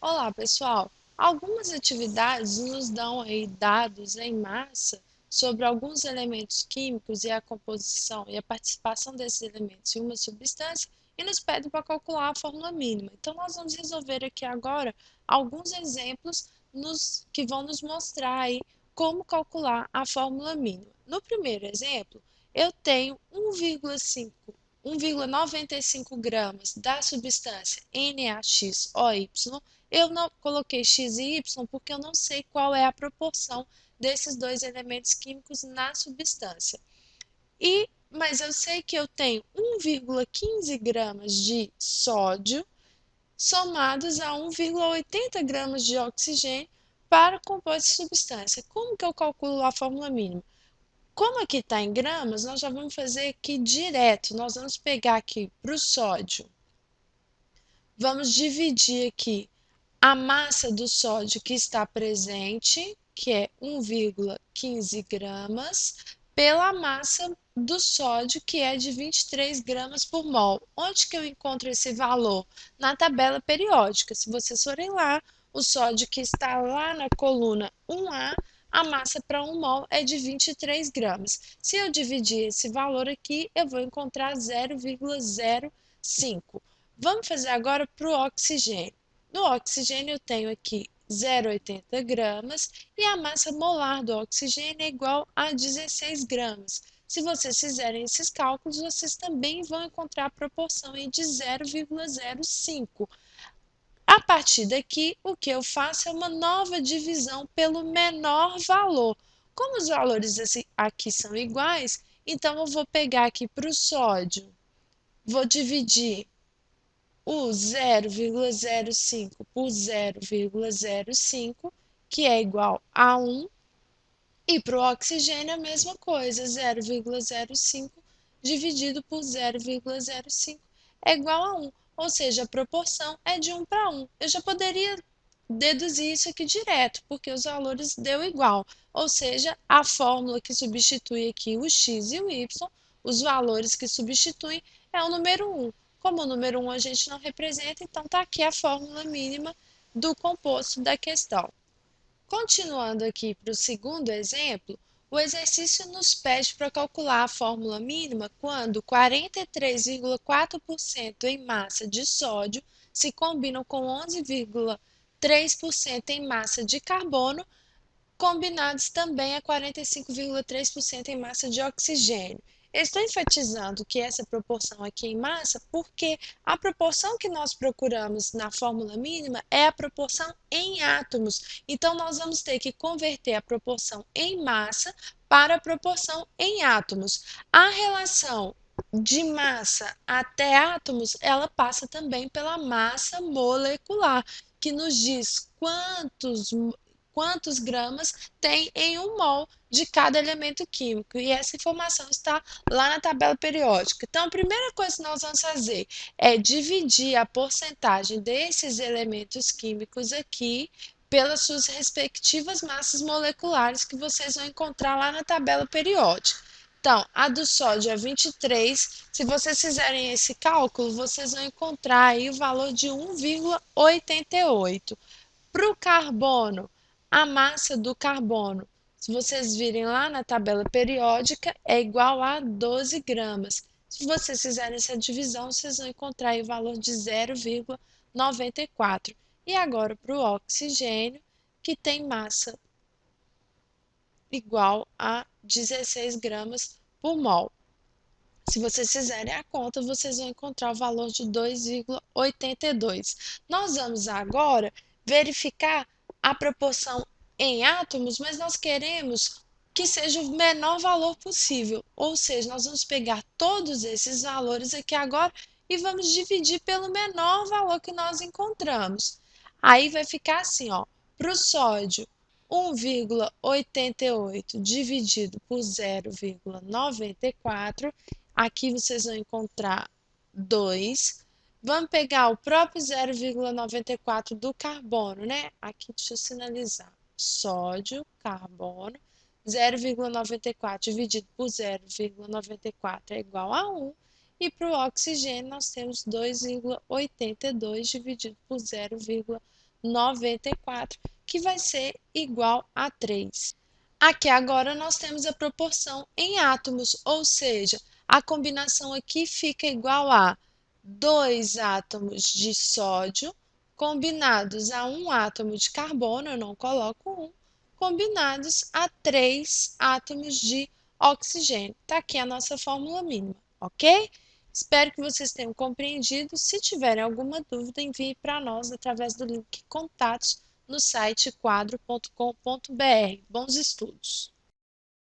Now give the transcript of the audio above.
Olá, pessoal. Algumas atividades nos dão aí dados em massa sobre alguns elementos químicos e a composição e a participação desses elementos em uma substância e nos pedem para calcular a fórmula mínima. Então, nós vamos resolver aqui agora alguns exemplos que vão nos mostrar aí como calcular a fórmula mínima. No primeiro exemplo, eu tenho 1,95 gramas da substância NaXOY. Eu não coloquei X e Y porque eu não sei qual é a proporção desses dois elementos químicos na substância. Mas eu sei que eu tenho 1,15 gramas de sódio somados a 1,80 gramas de oxigênio para compor essa substância. Como que eu calculo a fórmula mínima? Como aqui está em gramas, nós já vamos fazer aqui direto. Nós vamos pegar aqui para o sódio. Vamos dividir aqui a massa do sódio que está presente, que é 1,15 gramas, pela massa do sódio, que é de 23 gramas por mol. Onde que eu encontro esse valor? Na tabela periódica. Se vocês forem lá, o sódio que está lá na coluna 1A, a massa para 1 mol é de 23 gramas. Se eu dividir esse valor aqui, eu vou encontrar 0,05. Vamos fazer agora para o oxigênio. No oxigênio eu tenho aqui 0,80 gramas e a massa molar do oxigênio é igual a 16 gramas. Se vocês fizerem esses cálculos, vocês também vão encontrar a proporção de 0,05. A partir daqui, o que eu faço é uma nova divisão pelo menor valor. Como os valores aqui são iguais, então eu vou pegar aqui para o sódio, vou dividir o 0,05 por 0,05, que é igual a 1, e para o oxigênio a mesma coisa, 0,05 dividido por 0,05 é igual a 1, ou seja, a proporção é de 1 para 1. Eu já poderia deduzir isso aqui direto, porque os valores deu igual, ou seja, a fórmula que substitui aqui o x e o y, os valores que substituem é o número 1. Como o número 1 a gente não representa, então está aqui a fórmula mínima do composto da questão. Continuando aqui para o segundo exemplo, o exercício nos pede para calcular a fórmula mínima quando 43,4% em massa de sódio se combinam com 11,3% em massa de carbono, combinados também a 45,3% em massa de oxigênio. Eu estou enfatizando que essa proporção aqui em massa porque a proporção que nós procuramos na fórmula mínima é a proporção em átomos. Então, nós vamos ter que converter a proporção em massa para a proporção em átomos. A relação de massa até átomos, ela passa também pela massa molecular, que nos diz quantos gramas tem em 1 mol de cada elemento químico. E essa informação está lá na tabela periódica. Então, a primeira coisa que nós vamos fazer é dividir a porcentagem desses elementos químicos aqui pelas suas respectivas massas moleculares que vocês vão encontrar lá na tabela periódica. Então, a do sódio é 23. Se vocês fizerem esse cálculo, vocês vão encontrar aí o valor de 1,88. Para o carbono, a massa do carbono, se vocês virem lá na tabela periódica, é igual a 12 gramas. Se vocês fizerem essa divisão, vocês vão encontrar aí o valor de 0,94. E agora para o oxigênio, que tem massa igual a 16 gramas por mol. Se vocês fizerem a conta, vocês vão encontrar o valor de 2,82. Nós vamos agora verificar a proporção em átomos, mas nós queremos que seja o menor valor possível. Ou seja, nós vamos pegar todos esses valores aqui agora e vamos dividir pelo menor valor que nós encontramos. Aí vai ficar assim, ó, para o sódio, 1,88 dividido por 0,94. Aqui vocês vão encontrar 2. Vamos pegar o próprio 0,94 do carbono, né? Aqui deixa eu sinalizar. Sódio, carbono, 0,94 dividido por 0,94 é igual a 1. E para o oxigênio nós temos 2,82 dividido por 0,94 94, que vai ser igual a 3. Aqui agora nós temos a proporção em átomos, ou seja, a combinação aqui fica igual a 2 átomos de sódio combinados a um átomo de carbono, eu não coloco um, combinados a 3 átomos de oxigênio. Está aqui a nossa fórmula mínima, ok? Espero que vocês tenham compreendido. Se tiverem alguma dúvida, envie para nós através do link contatos no site quadro.com.br. Bons estudos!